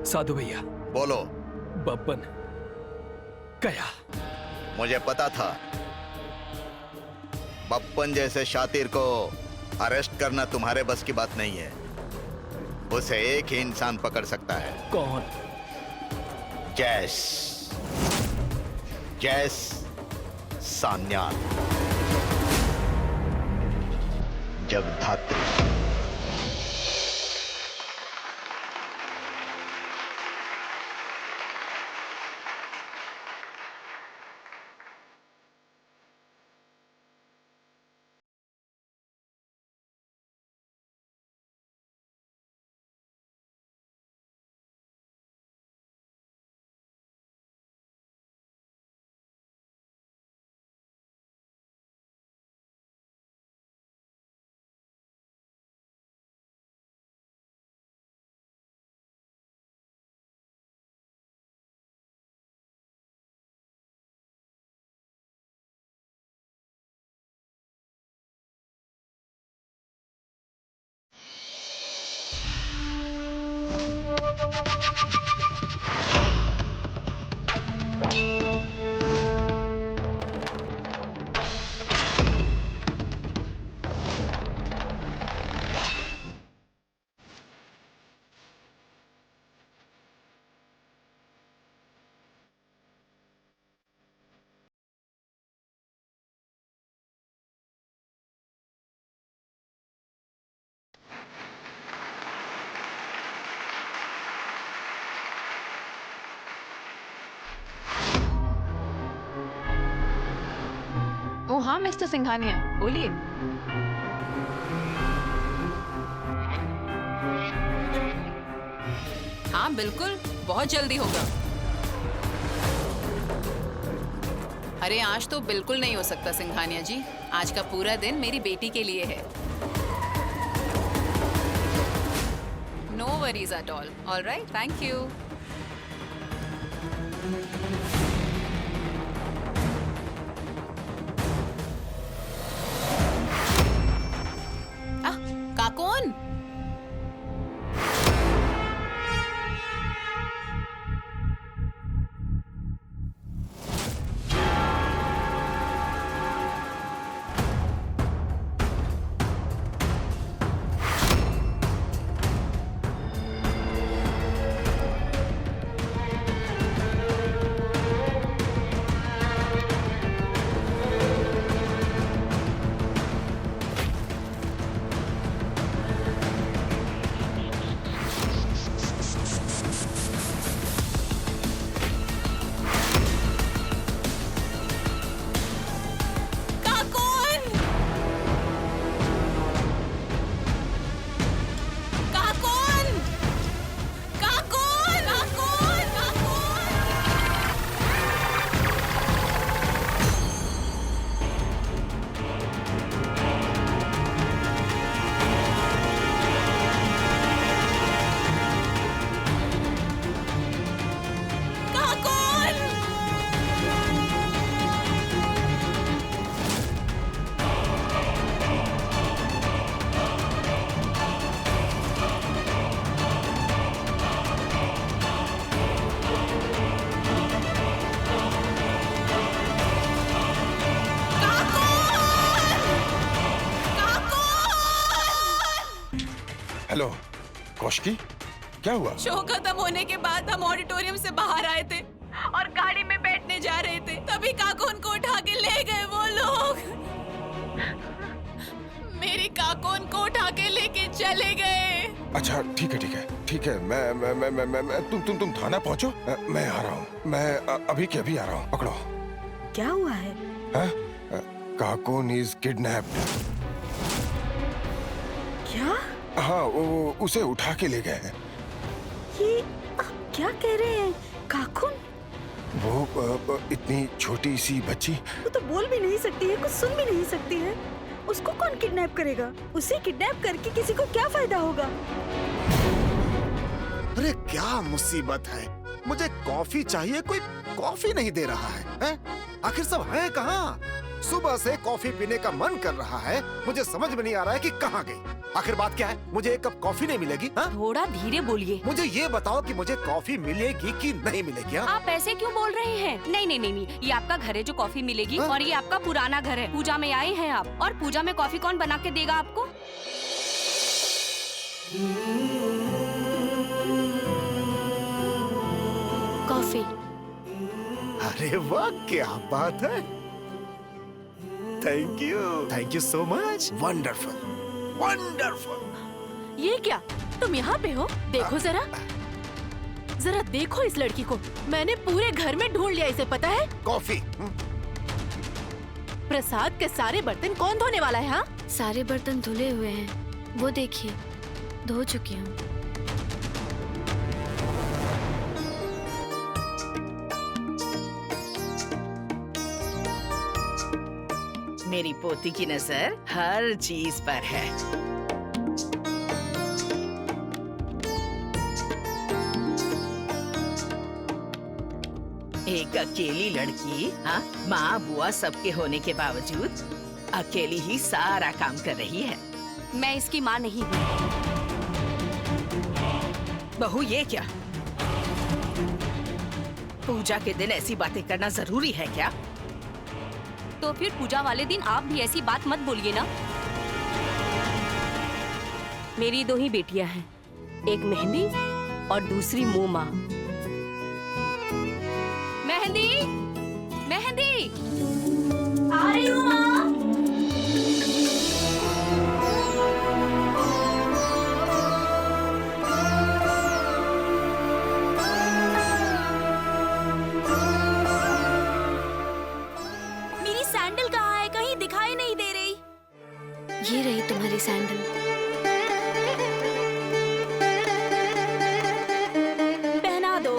साधु भैया, बोलो। बब्बन गया। मुझे पता था बप्पन जैसे शातिर को अरेस्ट करना तुम्हारे बस की बात नहीं है। उसे एक ही इंसान पकड़ सकता है। कौन? जैस सान्याल, जगधात्री। ओ हाँ मिस्टर सिंघानिया, बोलिए। हाँ बिल्कुल, बहुत जल्दी होगा। अरे आज तो बिल्कुल नहीं हो सकता सिंघानिया जी, आज का पूरा दिन मेरी बेटी के लिए है। No worries at all. Alright, thank you. Kakon, hello Kaushiki, क्या हुआ? शो खत्म होने के बाद हम ऑडिटोरियम से बाहर आए थे और गाड़ी में बैठने जा रहे थे, तभी काकोन को उठा के ले गए वो लोग। मेरी काकोन को उठा के लेके चले गए। अच्छा ठीक है ठीक है ठीक है, मैं तुम थाना पहुंचो, मैं आ रहा हूँ, मैं अभी के अभी आ रहा हूँ। पकड़ो। क्या हुआ है? Kakon is kidnapped. क्या? हाँ, वो उसे उठा के ले गए हैं। ये आप क्या कह रहे हैं? काकुन? वो इतनी छोटी सी बच्ची, वो तो बोल भी नहीं सकती है, कुछ सुन भी नहीं सकती है। उसको कौन किडनैप करेगा? उसे किडनैप करके किसी को क्या फायदा होगा? अरे क्या मुसीबत है, मुझे कॉफी चाहिए, कोई कॉफी नहीं दे रहा है? आखिर सब है कहाँ? सुबह से कॉफी पीने का मन कर रहा है, मुझे समझ में नहीं आ रहा है कि कहाँ गई। आखिर बात क्या है? मुझे एक कप कॉफी नहीं मिलेगी? हाँ? थोड़ा धीरे बोलिए। मुझे ये बताओ कि मुझे कॉफी मिलेगी कि नहीं मिलेगी? हाँ? आप ऐसे क्यों बोल रहे हैं? नहीं नहीं नहीं नहीं, ये आपका घर है जो कॉफी मिलेगी। हाँ? और ये आपका पुराना घर है। पूजा में आए हैं आप, और पूजा में कॉफी कौन बना के देगा आपको? कॉफी। अरे वाह, क्या बात है! Thank you so much. Wonderful wonderful. ये क्या, तुम यहाँ पे हो? देखो जरा, जरा देखो इस लड़की को। मैंने पूरे घर में ढूंढ लिया इसे, पता है? कॉफी। प्रसाद के सारे बर्तन कौन धोने वाला है? हाँ, सारे बर्तन धुले हुए हैं, वो देखिए, धो चुकी हूँ। मेरी पोती की नजर हर चीज पर है। एक अकेली लड़की, हाँ, माँ बुआ सबके होने के बावजूद अकेली ही सारा काम कर रही है। मैं इसकी माँ नहीं हूँ। बहू, ये क्या? पूजा के दिन ऐसी बातें करना जरूरी है क्या? तो फिर पूजा वाले दिन आप भी ऐसी बात मत बोलिए ना। मेरी 2 ही बेटियां हैं, एक मेहंदी और दूसरी मोमा। मेहंदी, मेहंदी, आ रही हूँ माँ। मेरी सैंडल कहाँ है? कहीं दिखाई नहीं दे रही। ये रही तुम्हारी सैंडल। पहना दो।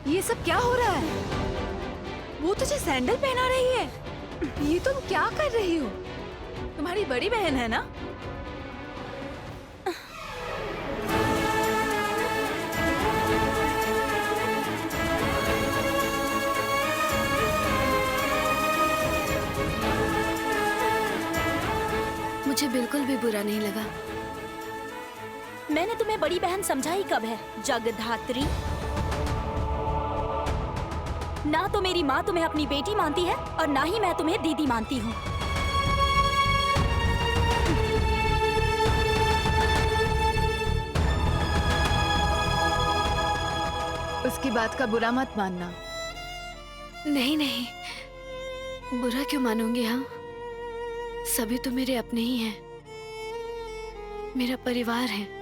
ये सब क्या हो रहा है? वो तुझे सैंडल पहना रही है? ये तुम क्या कर रही हो? तुम्हारी बड़ी बहन है ना? मुझे बिल्कुल भी बुरा नहीं लगा। मैंने तुम्हें बड़ी बहन समझा ही कब है, जगधात्री? ना तो मेरी माँ तुम्हें अपनी बेटी मानती है और ना ही मैं तुम्हें दीदी मानती हूँ। उसकी बात का बुरा मत मानना। नहीं नहीं, बुरा क्यों मानूंगी? हाँ, सभी तो मेरे अपने ही हैं, मेरा परिवार है।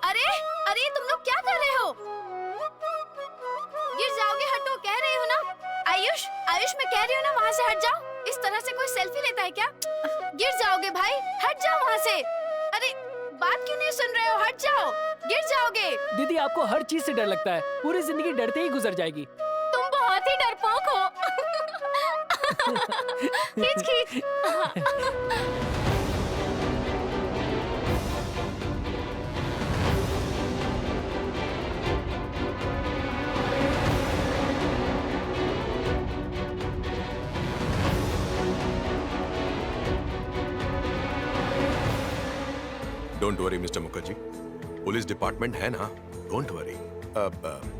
अरे अरे, तुम लोग क्या कर रहे हो? गिर जाओगे, हटो, कह रही हो ना। आयुष, आयुष, मैं कह रही हूँ ना, वहाँ से हट जाओ। इस तरह से कोई सेल्फी लेता है क्या? गिर जाओगे भाई, हट जाओ वहाँ से। अरे, बात क्यों नहीं सुन रहे हो? हट जाओ, गिर जाओगे। दीदी, आपको हर चीज से डर लगता है। पूरी जिंदगी डरते ही गुजर जाएगी। तुम बहुत ही डरपोक हो। खींच खींच। Don't worry mister Mukherjee, police department है ना, डोंट वरी।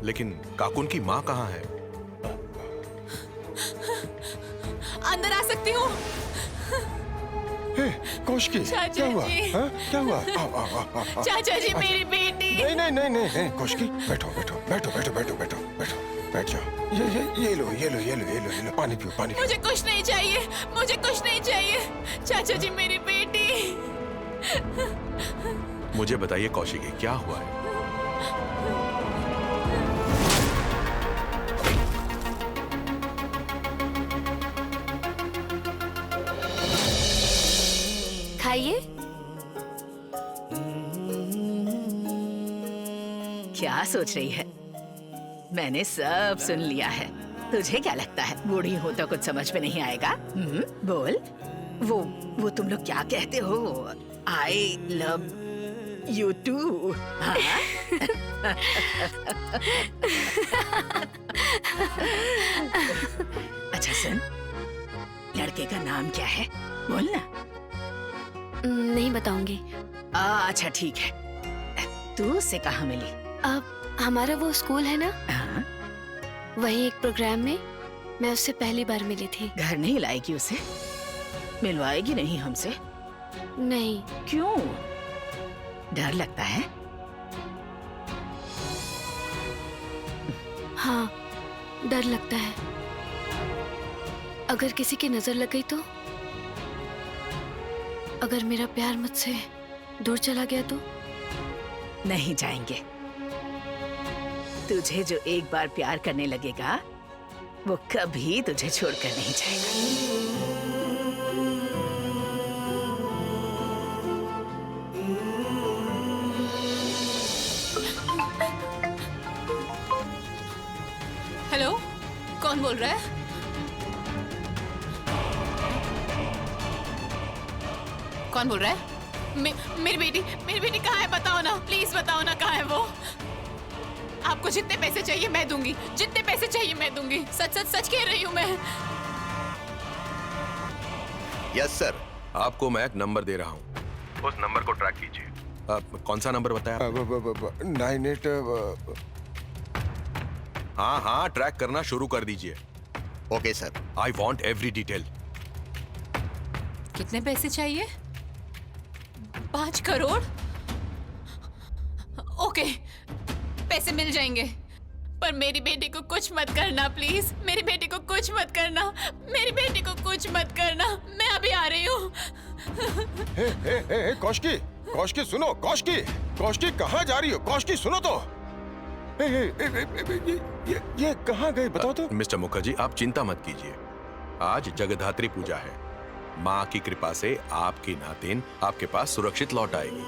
लेकिन काकुन की माँ कहाँ है? अंदर आ सकती हूँ? कोशकी, चाचा क्या हुआ? जी। हाँ? क्या हुआ? आओ, आओ, आओ, आओ, आओ। चाचा जी, मेरी बेटी। नहीं नहीं नहीं नहीं नहीं, कोशकी, बैठो बैठो बैठो बैठो बैठो बैठो बैठो, बैठ जाओ। ये लो ये लो ये लो ये लो ये लो, पानी पियो पानी पियो। मुझे कुछ नहीं चाहिए, मुझे कुछ नहीं चाहिए। चाचा जी, मेरी बेटी। मुझे बताइए कौशिकी, क्या हुआ है? खाइए। क्या सोच रही है? मैंने सब सुन लिया है। तुझे क्या लगता है बूढ़ी हो तो कुछ समझ में नहीं आएगा? बोल। वो तुम लोग क्या कहते हो? I love you too. हाँ? अच्छा सुन, लड़के का नाम क्या है? बोल ना। नहीं बताऊंगी। अच्छा ठीक है। तू उससे कहाँ मिली? अब हमारा वो स्कूल है ना, हाँ? वही एक प्रोग्राम में मैं उससे पहली बार मिली थी। घर नहीं लाएगी उसे? मिलवाएगी नहीं हमसे? नहीं। क्यों? डर लगता है? हाँ, डर लगता है। अगर किसी की नजर लग गई तो? अगर मेरा प्यार मुझसे दूर चला गया तो? नहीं जाएंगे। तुझे जो एक बार प्यार करने लगेगा वो कभी तुझे छोड़कर नहीं जाएगा। हेलो, कौन बोल रहा है? कौन बोल रहा है? मेरी बेटी कहाँ है? बताओ ना, प्लीज बताओ ना, कहाँ है वो? आपको जितने पैसे चाहिए मैं दूंगी, जितने पैसे चाहिए मैं दूंगी। सच सच सच कह रही हूँ मैं। Yes sir. आपको मैं एक नंबर दे रहा हूँ, उस नंबर को ट्रैक कीजिए। कौन सा नंबर बताया? 98। हाँ हाँ, ट्रैक करना शुरू कर दीजिए। Okay sir. I want every detail. कितने पैसे चाहिए? 5 करोड़? ओके, पैसे मिल जाएंगे, पर मेरी बेटी को कुछ मत करना प्लीज। मेरी बेटी को कुछ मत करना, मेरी बेटी को कुछ मत करना। मैं अभी आ रही हूँ। कौशिकी, कौशिकी सुनो, कौशिकी कहाँ जा रही हो? कौशिकी सुनो तो। ये कहाँ गए बताओ तो। मिस्टर मुखर्जी, आप चिंता मत कीजिए। आज जगधात्री पूजा है। माँ की कृपा से आपकी नातिन आपके पास सुरक्षित लौट आएगी।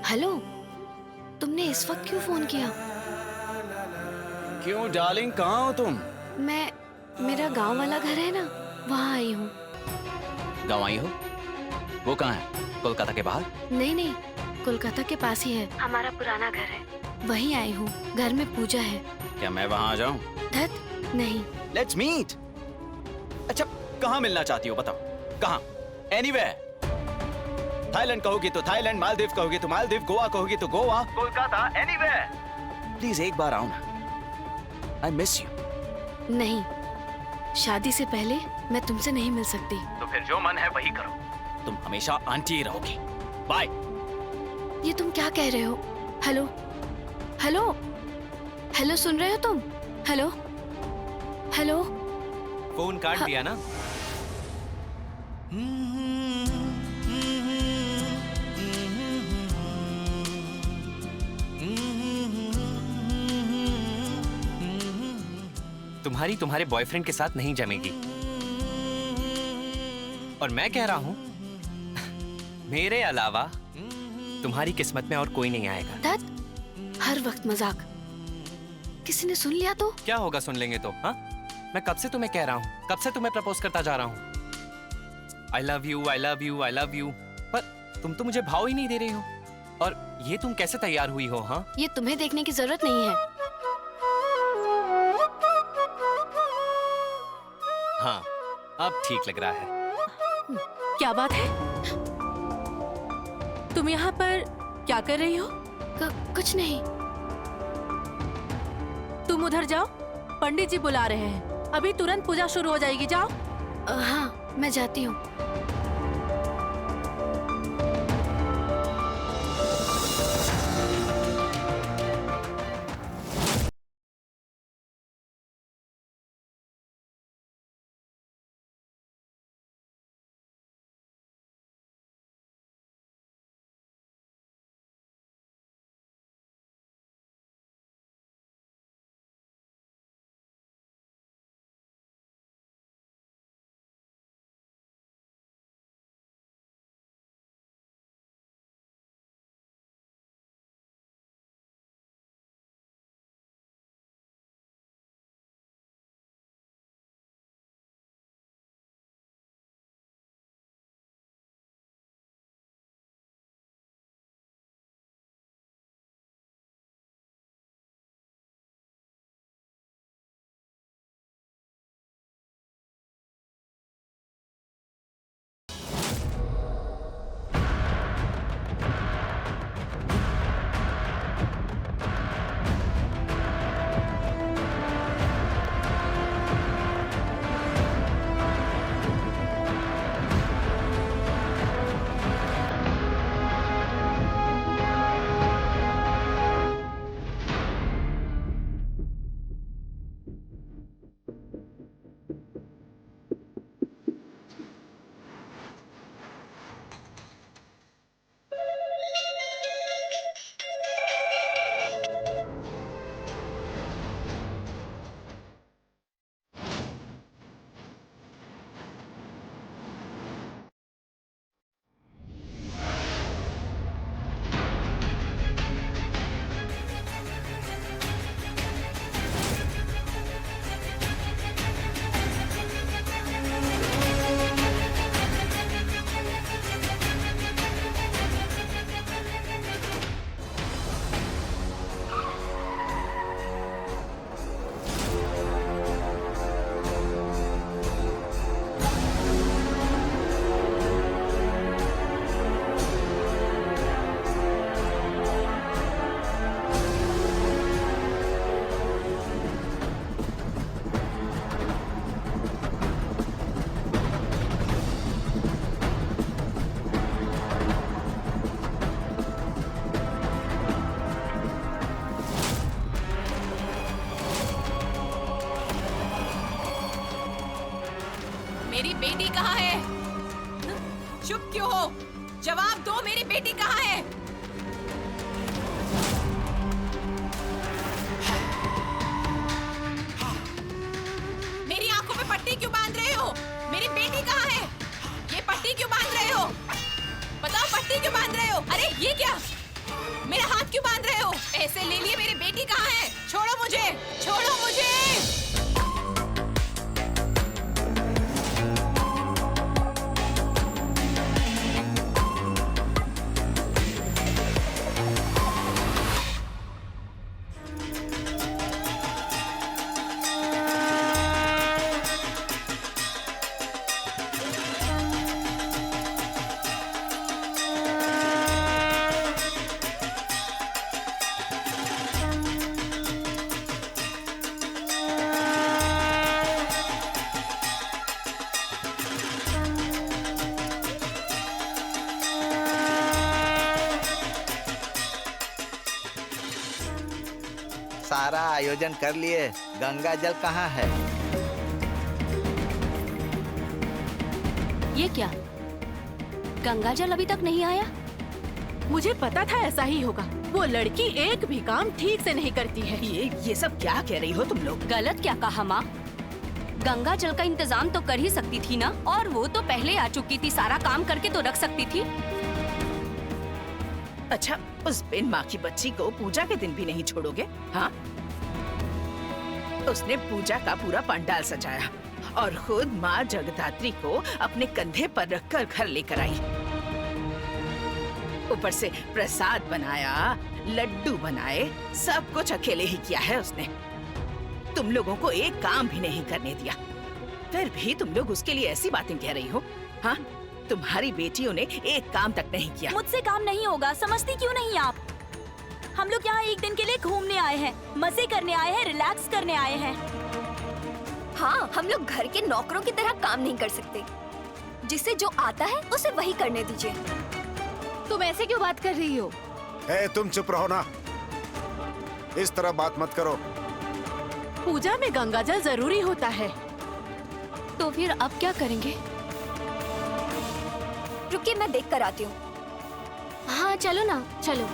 हेलो, तुमने इस वक्त क्यों फोन किया? क्यों डार्लिंग, कहाँ हो तुम? मेरा गांव वाला घर है ना, वहाँ आई हूँ। गाँव आई हो? वो कहाँ है? कोलकाता के बाहर? नहीं, कोलकाता के पास ही है, हमारा पुराना घर है। वहीं आई हूँ। घर में पूजा है। क्या मैं वहाँ आ जाऊँ? धत नहीं। Let's meet. अच्छा, कहाँ मिलना चाहती हो बताओ? कहाँ? एनीवेयर। थाईलैंड कहोगी तो थाईलैंड, मालदीव कहोगी तो मालदीव, गोवा कहोगी तो गोवा, कोलकाता, एनीवेयर। प्लीज एक बार आओ ना। I miss you. नहीं, शादी से पहले मैं तुमसे नहीं मिल सकती। तो फिर जो मन है वही करो। तुम हमेशा आंटी ही रहोगी। बाय। ये तुम क्या कह रहे हो? हेलो हेलो हेलो, सुन रहे हो तुम? Hello hello. फोन काट दिया ना? तुम्हारी तुम्हारे बॉयफ्रेंड के साथ नहीं जमेगी। और मैं कह रहा हूं, मेरे अलावा तुम्हारी किस्मत में और कोई नहीं आएगा। दत्त, हर वक्त मजाक। किसी ने सुन लिया तो? क्या होगा सुन लेंगे तो? हाँ, मैं कब से तुम्हें कह रहा हूँ, कब से तुम्हें प्रपोज करता जा रहा हूँ। आई love you, I love you, I love you, पर तुम तो मुझे भाव ही नहीं दे रही हो। और ये तुम कैसे तैयार हुई हो? हाँ, ये तुम्हें देखने की जरूरत नहीं है। हाँ, अब ठीक लग रहा है। क्या बात है? तुम यहाँ पर क्या कर रही हो? कुछ नहीं। तुम उधर जाओ, पंडित जी बुला रहे हैं। अभी तुरंत पूजा शुरू हो जाएगी, जाओ। हाँ, मैं जाती हूँ। मेरी बेटी कहाँ है? चुप क्यों हो? जवाब दो, मेरी बेटी कहाँ है? मेरी आंखों में पट्टी क्यों बांध रहे हो? मेरी बेटी कहाँ है? ये पट्टी क्यों बांध रहे हो? बताओ, पट्टी क्यों बांध रहे हो? अरे ये क्या? मेरा हाथ क्यों बांध रहे हो? पैसे ले लिए, मेरी बेटी कहाँ है? छोड़ो मुझे, छोड़ो मुझे। सारा आयोजन कर लिए, गंगा जल कहाँ है? ये क्या? गंगा जल अभी तक नहीं आया? मुझे पता था ऐसा ही होगा। वो लड़की एक भी काम ठीक से नहीं करती है। ये सब क्या कह रही हो तुम लोग? गलत क्या कहा माँ? गंगा जल का इंतजाम तो कर ही सकती थी ना, और वो तो पहले आ चुकी थी, सारा काम करके तो रख सकती थी। अच्छा, उस बिन माँ की बच्ची को पूजा के दिन भी नहीं छोड़ोगे? हाँ, उसने पूजा का पूरा पंडाल सजाया और खुद माँ जगदात्री को अपने कंधे पर रखकर घर लेकर आई। ऊपर से प्रसाद बनाया, लड्डू बनाए, सब कुछ अकेले ही किया है उसने। तुम लोगों को एक काम भी नहीं करने दिया, फिर भी तुम लोग उसके लिए ऐसी बातें कह रही हो। हाँ, तुम्हारी बेटियों ने एक काम तक नहीं किया। मुझसे काम नहीं होगा, समझती क्यों नहीं आप? हम लोग यहाँ एक दिन के लिए घूमने आए हैं, मजे करने आए हैं, रिलैक्स करने आए हैं। हाँ, हम लोग घर के नौकरों की तरह काम नहीं कर सकते। जिसे जो आता है उसे वही करने दीजिए। तुम ऐसे क्यों बात कर रही हो? तुम चुप रहो ना, इस तरह बात मत करो। पूजा में गंगा जल जरूरी होता है। तो फिर अब क्या करेंगे? रुकिए, मैं देख कर आती हूँ। हाँ चलो ना, चलो।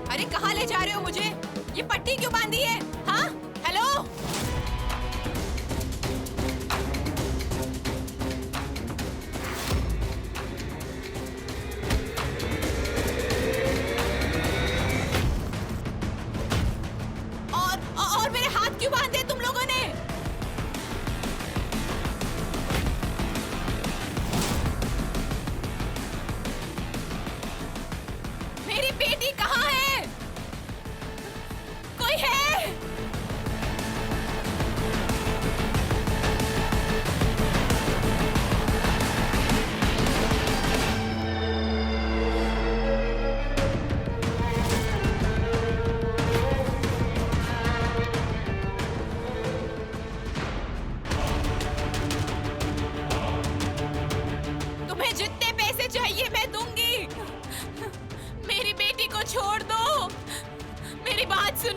अरे कहाँ ले जा रहे हो मुझे? ये पट्टी क्यों बांधी है? हाँ, हेलो? और मेरे हाथ क्यों बांधे तुम लोगों ने? मेरी बेटी कहाँ है? कोई है?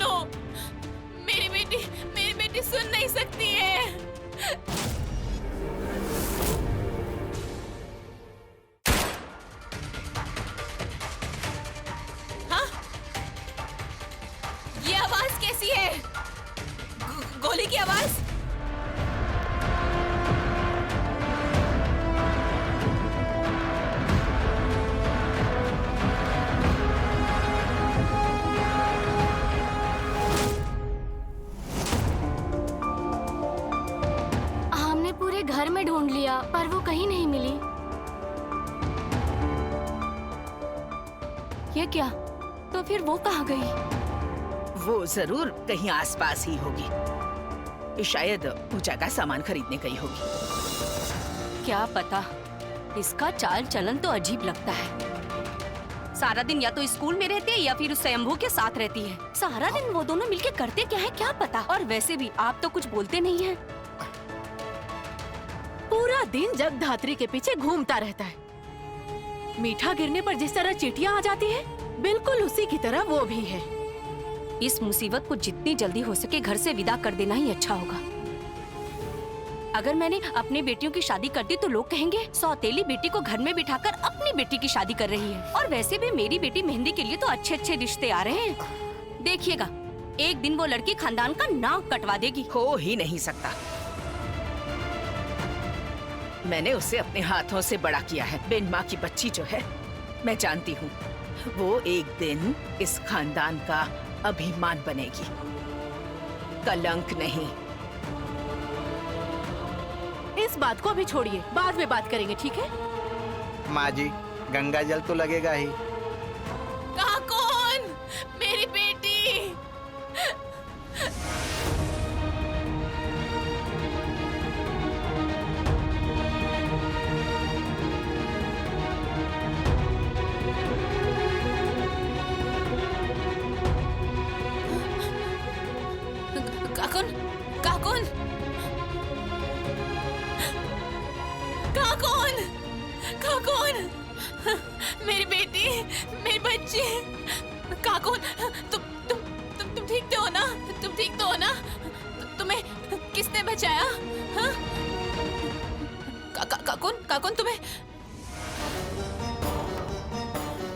दो। मेरी बेटी सुन नहीं सकती है। हाँ? ये आवाज कैसी है? गोली की आवाज? हमने पूरे घर में ढूंढ लिया पर वो कहीं नहीं मिली। ये क्या? तो फिर वो कहाँ गई? वो जरूर कहीं आसपास ही होगी। शायद पूजा का सामान खरीदने गई होगी। क्या पता, इसका चाल चलन तो अजीब लगता है। सारा दिन या तो स्कूल में रहती है या फिर उस स्वयंभू के साथ रहती है। सारा दिन वो दोनों मिलके करते क्या है क्या पता। और वैसे भी आप तो कुछ बोलते नहीं हैं। पूरा दिन जगधात्री के पीछे घूमता रहता है। मीठा गिरने पर जिस तरह चींटियां आ जाती है, बिल्कुल उसी की तरह वो भी है। इस मुसीबत को जितनी जल्दी हो सके घर से विदा कर देना ही अच्छा होगा। अगर मैंने अपनी बेटियों की शादी कर दी तो लोग कहेंगे सौतेली बेटी को घर में बिठाकर अपनी बेटी की शादी कर रही है। और वैसे भी मेरी बेटी मेहंदी के लिए तो अच्छे अच्छे रिश्ते आ रहे हैं। देखिएगा, एक दिन वो लड़की खानदान का नाक कटवा देगी। हो ही नहीं सकता। मैंने उसे अपने हाथों से बड़ा किया है। बिन माँ की बच्ची जो है, मैं जानती हूँ वो एक दिन इस खानदान का अभिमान बनेगी, कलंक नहीं। इस बात को अभी छोड़िए, बाद में बात करेंगे, ठीक है? माँ जी, गंगा जल तो लगेगा ही। कहाँ कौन? मेरी बेटी। काकुन, काकुन, काकुन, काकुन, मेरी बेटी, मेरी बच्ची, काकुन, तुम ठीक तो हो ना? तुम ठीक तो हो ना? तुम्हें किसने बचाया? हाँ? काकुन, काकुन तुम्हें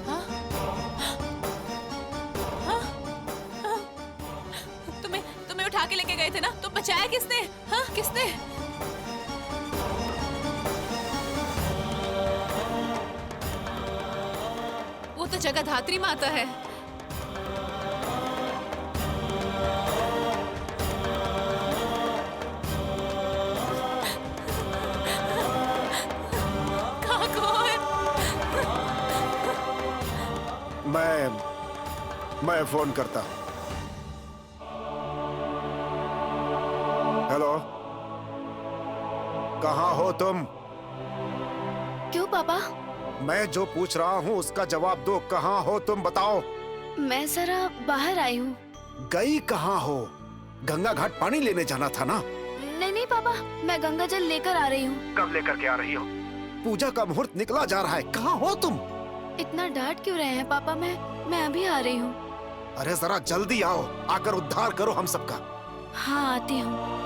हाँ? हाँ? हाँ? तुम्हें उठा के लेके गए थे ना? तो बचाया किसने? हाँ, किसने? वो तो जगधात्री माता है। मैं फोन करता हूँ। हेलो, कहाँ हो तुम? क्यों पापा? मैं जो पूछ रहा हूँ उसका जवाब दो। कहाँ हो तुम, बताओ। मैं जरा बाहर आई हूँ। गई कहाँ हो? गंगा घाट पानी लेने जाना था ना? नहीं नहीं पापा, मैं गंगा जल लेकर आ रही हूँ। कब लेकर के आ रही हो? पूजा का मुहूर्त निकला जा रहा है। कहाँ हो तुम? इतना डांट क्यों रहे हैं पापा? मैं अभी आ रही हूँ। अरे जरा जल्दी आओ, आकर उद्धार करो हम सबका। हाँ, आती हूँ।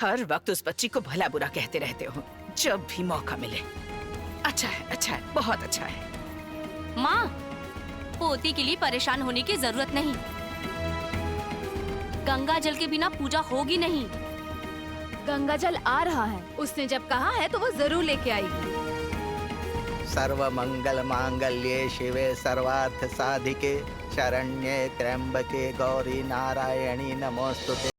हर वक्त उस बच्ची को भला बुरा कहते रहते हो, जब भी मौका मिले। अच्छा है, बहुत अच्छा है। माँ, पोती के लिए परेशान होने की जरूरत नहीं। गंगा जल के बिना पूजा होगी नहीं। गंगा जल आ रहा है, उसने जब कहा है तो वो जरूर लेके आएगी। सर्व मंगल मांगल्ये शिवे सर्वार्थ साधिके शरण्ये त्र्यंबके गौरी नारायणी नमोस्तुते।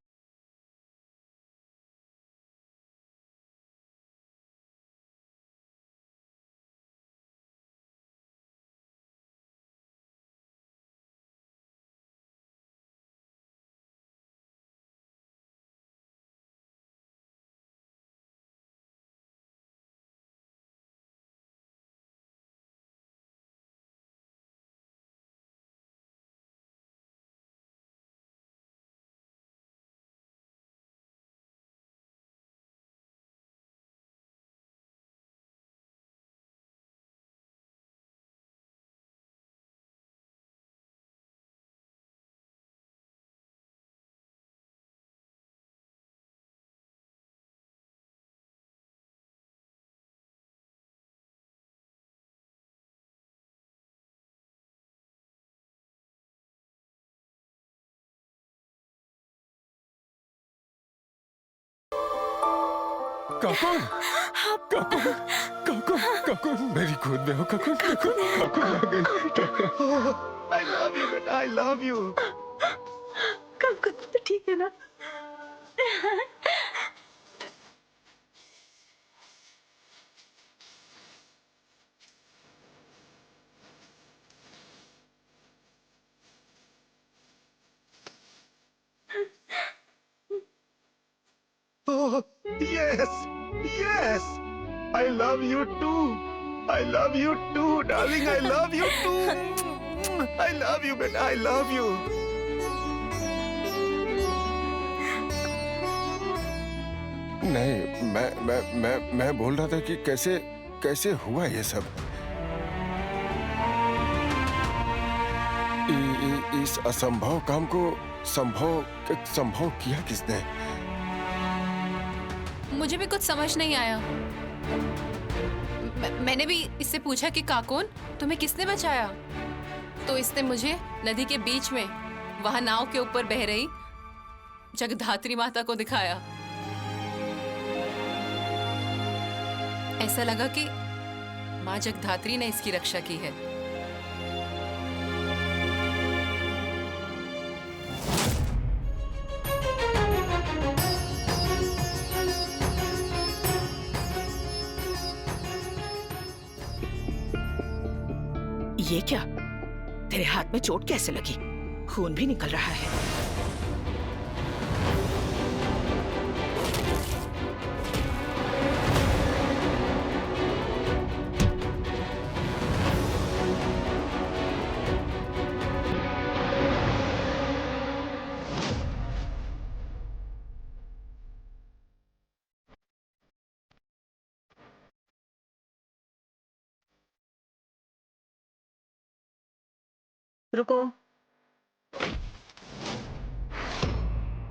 काकुन, काकुन, काकुन, काकुन, मेरी गोद में हो काकुन, काकुन, काकुन आ गई। I love you, बेटा, I love you. काकुन तो ठीक है ना? Oh, yes, yes. I love you too. I love you too, darling. I love you too. I love you, beta. I love you. नहीं, मैं बोल रहा था कि कैसे हुआ ये सब। इस असंभव काम को संभव किया किसने? मुझे भी कुछ समझ नहीं आया। मैंने भी इससे पूछा कि काकून तुम्हें किसने बचाया, तो इसने मुझे नदी के बीच में वहां नाव के ऊपर बह रही जगधात्री माता को दिखाया। ऐसा लगा कि माँ जगधात्री ने इसकी रक्षा की है। ये क्या? तेरे हाथ में चोट कैसे लगी? खून भी निकल रहा है। रुको,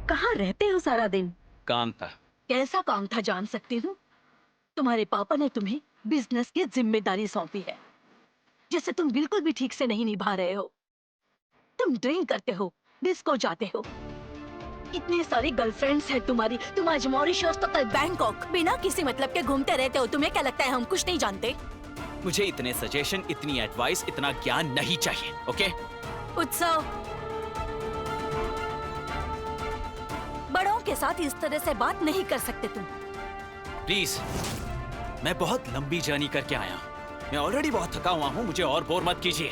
कहाँ रहते हो सारा दिन? काम था। कैसा काम था जान सकती हूँ? तुम्हारे पापा ने तुम्हें बिजनेस की जिम्मेदारी सौंपी है, जिसे तुम बिल्कुल भी ठीक से नहीं निभा रहे हो। तुम ड्रिंक करते हो, डिस्को जाते हो, इतनी सारी गर्लफ्रेंड्स है तुम्हारी। तुम आज मॉरिशस तो कल बैंकॉक, बिना किसी मतलब के घूमते रहते हो। तुम्हें क्या लगता है हम कुछ नहीं जानते? मुझे इतने सजेशन, इतनी एडवाइस, इतना ज्ञान नहीं चाहिए। ओके? उत्सव, बड़ों के साथ इस तरह से बात नहीं कर सकते तुम। प्लीज, मैं बहुत लंबी जर्नी करके आया हूँ। मैं ऑलरेडी बहुत थका हुआ हूँ, मुझे और बोर मत कीजिए।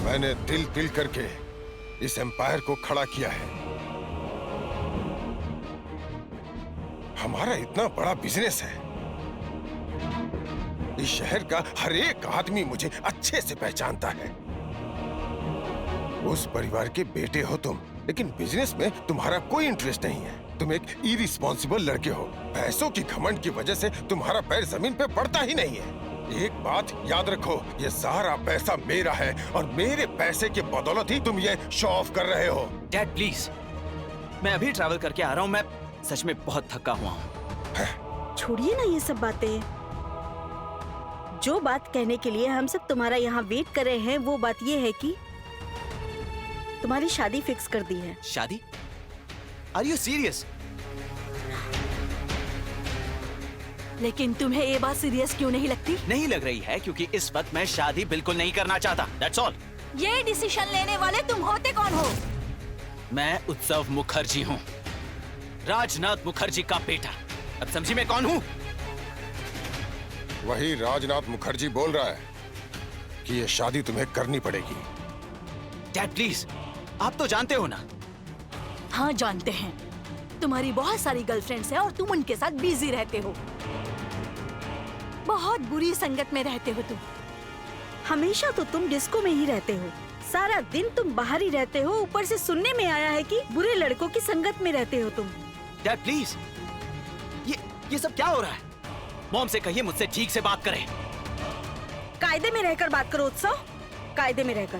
मैंने दिल करके इस एम्पायर को खड़ा किया है। हमारा इतना बड़ा बिजनेस है। इस शहर का हर एक आदमी मुझे अच्छे से पहचानता है। उस परिवार के बेटे हो तुम, लेकिन बिजनेस में तुम्हारा कोई इंटरेस्ट नहीं है। तुम एक इरिस्पॉन्सिबल लड़के हो। पैसों की घमंड की वजह से तुम्हारा पैर जमीन पे पड़ता ही नहीं है। एक बात याद रखो, ये सारा पैसा मेरा है और मेरे पैसे के बदौलत ही तुम ये शो ऑफ कर रहे हो। डैड प्लीज, मैं अभी ट्रैवल करके आ रहा हूँ। मैं सच में बहुत थका हुआ हूँ। छोड़िए ना ये सब बातें। जो बात कहने के लिए हम सब तुम्हारा यहाँ वेट कर रहे हैं, वो बात ये है कि तुम्हारी शादी फिक्स कर दी है। शादी? Are you serious? लेकिन तुम्हें ये बात सीरियस क्यों नहीं लगती? नहीं लग रही है क्योंकि इस वक्त मैं शादी बिल्कुल नहीं करना चाहता। That's all। ये डिसीजन लेने वाले तुम होते कौन हो? मैं उत्सव मुखर्जी हूँ, राजनाथ मुखर्जी का बेटा। अब समझी मैं कौन हूँ? वही राजनाथ मुखर्जी बोल रहा है कि ये शादी तुम्हें करनी पड़ेगी। डैड प्लीज, आप तो जानते हो ना। हाँ जानते हैं, तुम्हारी बहुत सारी गर्लफ्रेंड्स हैं और तुम उनके साथ बिजी रहते हो। बहुत बुरी संगत में रहते हो तुम। हमेशा तो तुम डिस्को में ही रहते हो, सारा दिन तुम बाहर ही रहते हो। ऊपर से सुनने में आया है कि बुरे लड़कों की संगत में रहते हो तुम। डैड प्लीज, ये सब क्या हो रहा है? मॉम से कहिए मुझसे ठीक से बात करें। कायदे में रहकर बात करो उत्सव, कायदे में रहकर।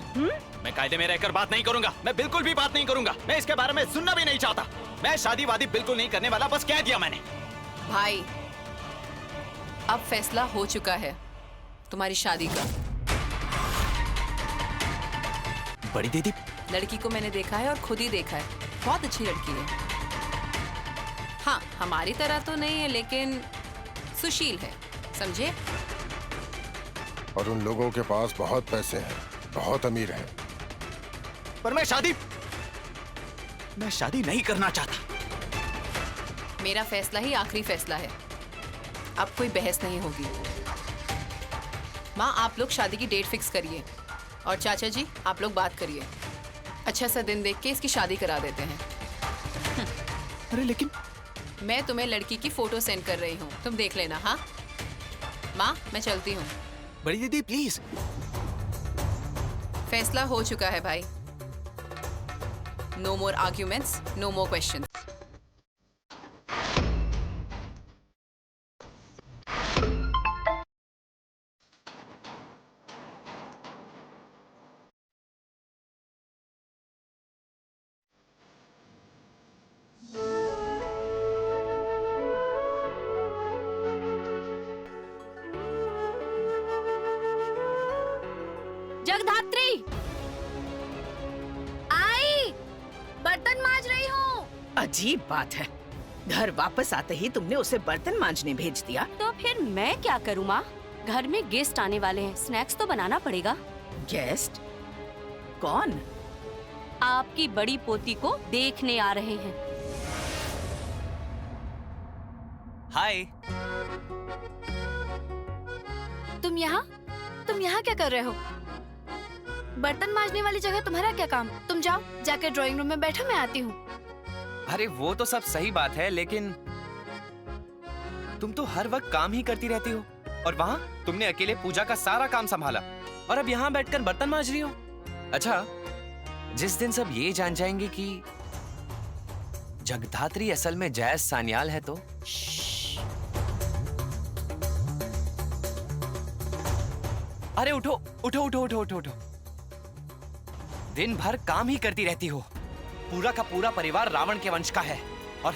मैं कायदे में रहकर बात नहीं करूंगा। मैं बिल्कुल भी बात नहीं करूंगा। मैं इसके बारे में सुनना भी नहीं चाहता। मैं शादी वादी बिल्कुल नहीं करने वाला, बस कह दिया मैंने। भाई, अब फैसला हो चुका है तुम्हारी शादी का। बड़ी दीदी, लड़की को मैंने देखा है और खुद ही देखा है। बहुत अच्छी लड़की है। हाँ, हमारी तरह तो नहीं है लेकिन सुशील है, समझे? और उन लोगों के पास बहुत पैसे हैं, बहुत अमीर हैं। पर मैं शादी नहीं करना चाहता। मेरा फैसला ही आखिरी फैसला है, अब कोई बहस नहीं होगी। माँ, आप लोग शादी की डेट फिक्स करिए और चाचा जी आप लोग बात करिए। अच्छा सा दिन देख के इसकी शादी करा देते हैं। अरे लेकिन मैं तुम्हें लड़की की फोटो सेंड कर रही हूँ, तुम देख लेना। हाँ माँ, मैं चलती हूँ। बड़ी दीदी प्लीज। फैसला हो चुका है भाई। No more arguments, no more question. Jagadhatri, आई, बर्तन मांज रही हूँ। अजीब बात है, घर वापस आते ही तुमने उसे बर्तन मांजने भेज दिया। तो फिर मैं क्या करूँ माँ? घर में गेस्ट आने वाले हैं, स्नैक्स तो बनाना पड़ेगा। गेस्ट? कौन? आपकी बड़ी पोती को देखने आ रहे हैं। हाय। तुम यहाँ क्या कर रहे हो? बर्तन मांजने वाली जगह तुम्हारा क्या काम? तुम जाओ, जाकर ड्राइंग रूम में बैठो, मैं आती हूँ। अरे वो तो सब सही बात है, लेकिन तुम तो हर वक्त काम ही करती रहती हो और वहाँ तुमने अकेले पूजा का सारा काम संभाला और अब यहाँ बैठकर बर्तन मांज रही हो। अच्छा, जिस दिन सब ये जान जाएंगे कि जगधात्री असल में जैज सान्याल है तो अरे उठो उठो उठो उठो उठो उठो। दिन भर काम ही करती रहती हो। पूरा का पूरा परिवार रावण के वंश का है और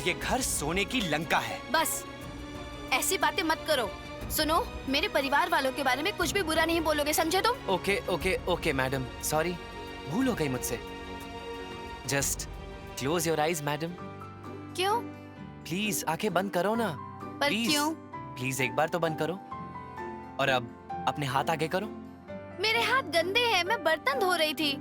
ये घर सोने की लंका है। बस ऐसी बातें मत करो। सुनो, मेरे परिवार वालों के बारे में कुछ भी बुरा नहीं बोलोगे, समझे तुम? Okay okay okay madam, sorry, भूल हो गई मुझसे। Just close your eyes madam. क्यों? प्लीज आंखें बंद करो ना। पर प्लीज, क्यों? प्लीज एक बार तो बंद करो और अब अपने हाथ आगे करो। मेरे हाथ गंदे हैं, मैं बर्तन धो रही थी।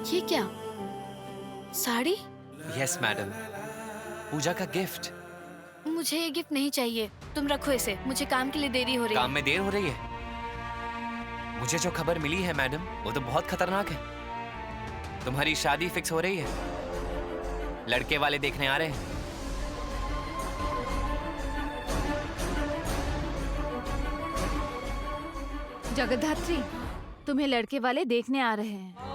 ये क्या? साड़ी? यस मैडम, पूजा का गिफ्ट। मुझे ये गिफ्ट नहीं चाहिए, तुम रखो इसे, मुझे काम के लिए देरी हो रही है। काम में देर हो रही है? मुझे जो खबर मिली है मैडम वो तो बहुत खतरनाक है। तुम्हारी शादी फिक्स हो रही है, लड़के वाले देखने आ रहे हैं। जगधात्री, तुम्हें लड़के वाले देखने आ रहे हैं।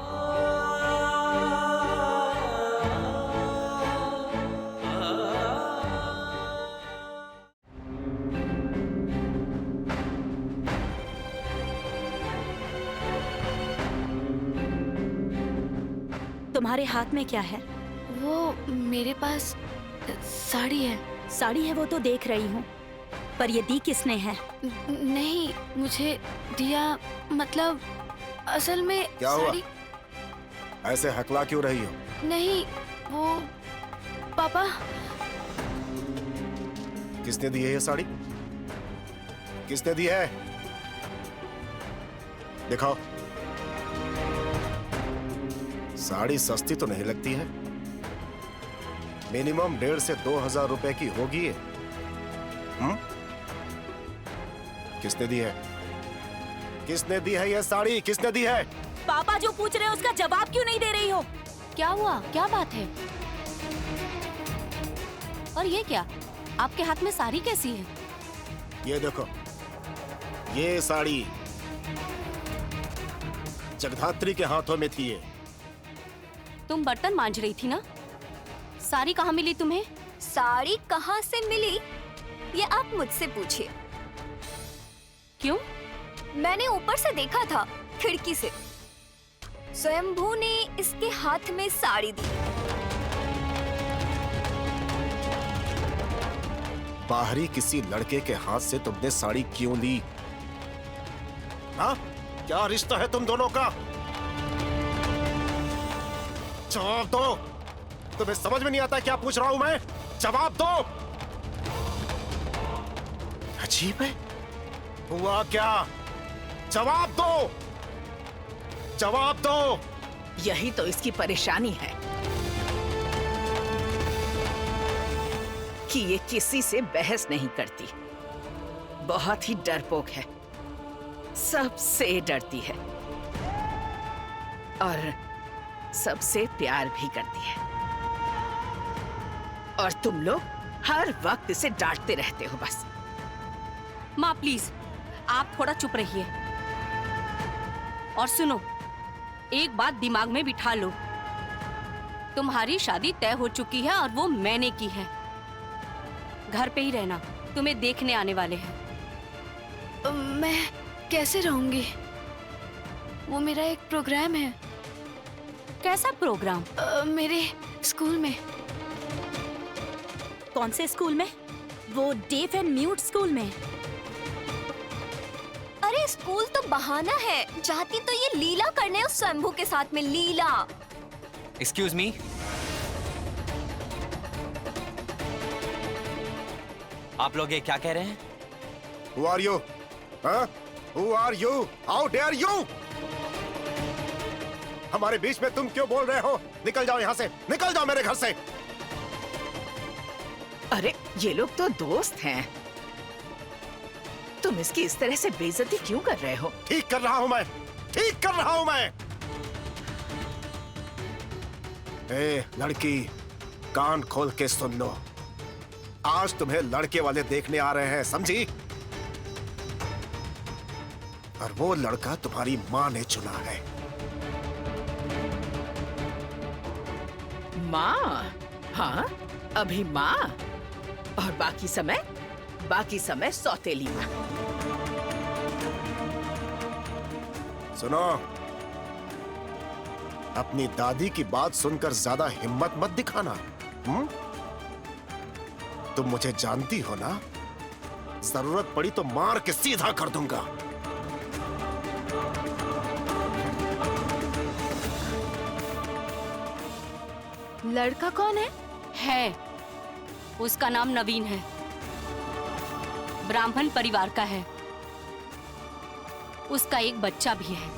तुम्हारे हाथ में क्या है? वो मेरे पास साड़ी है। साड़ी है वो तो देख रही हूँ, पर ये दी किसने है? नहीं, मुझे दिया, मतलब असल में क्या हुआ? साड़ी ऐसे हकला क्यों रही हो? नहीं, वो पापा। किसने दी है ये साड़ी? किसने दी है? दिखाओ। साड़ी सस्ती तो नहीं लगती है, मिनिमम 1,500 से 2,000 रुपए की होगी ये। किसने दी है? किसने दी है ये साड़ी? किसने दी है? पापा जो पूछ रहे हैं उसका जवाब क्यों नहीं दे रही हो? क्या हुआ? क्या बात है? और ये क्या? आपके हाथ में साड़ी कैसी है? ये देखो, ये साड़ी जगधात्री के हाथों में थी। ये तुम बर्तन मांज रही थी ना? साड़ी कहाँ मिली तुम्हें? साड़ी कहाँ से मिली ये आप मुझसे पूछिए। क्यों? मैंने ऊपर से देखा था, खिड़की से। स्वयंभू ने इसके हाथ में साड़ी दी। बाहरी किसी लड़के के हाथ से तुमने साड़ी क्यों ली? हाँ? क्या रिश्ता है तुम दोनों का? जवाब दो। तुम्हें समझ में नहीं आता क्या पूछ रहा हूं मैं? जवाब दो। अजीब है। हुआ क्या? जवाब दो। जवाब दो। यही तो इसकी परेशानी है कि ये किसी से बहस नहीं करती। बहुत ही डरपोक है, सबसे डरती है और सबसे प्यार भी करती है। और तुम लोग हर वक्त इसे डांटते रहते हो बस। माँ प्लीज, आप थोड़ा चुप रहिए। और सुनो, एक बात दिमाग में बिठा लो, तुम्हारी शादी तय हो चुकी है और वो मैंने की है। घर पे ही रहना, तुम्हें देखने आने वाले हैं। मैं कैसे रहूंगी? वो मेरा एक प्रोग्राम है। कैसा प्रोग्राम? मेरे स्कूल में। कौन से स्कूल में? वो डेफ एंड म्यूट स्कूल में। अरे स्कूल तो बहाना है, जाती तो ये लीला करने उस स्वयंभू के साथ में। लीला। एक्सक्यूज मी, आप लोग ये क्या कह रहे हैं? Who are you? हाँ? Who are you? How dare you? हमारे बीच में तुम क्यों बोल रहे हो? निकल जाओ यहाँ से, निकल जाओ मेरे घर से। अरे ये लोग तो दोस्त हैं, तुम इसकी इस तरह से बेइज्जती क्यों कर रहे हो? ठीक कर रहा हूं मैं, ठीक कर रहा हूं मैं। ए लड़की, कान खोल के सुन लो। आज तुम्हें लड़के वाले देखने आ रहे हैं, समझी? और वो लड़का तुम्हारी माँ ने चुना है। माँ? हाँ, अभी माँ और बाकी समय सौतेली माँ। सुनो, अपनी दादी की बात सुनकर ज्यादा हिम्मत मत दिखाना। तुम मुझे जानती हो ना, जरूरत पड़ी तो मार के सीधा कर दूंगा। लड़का कौन है? उसका नाम नवीन है, ब्राह्मण परिवार का है। उसका एक बच्चा भी है।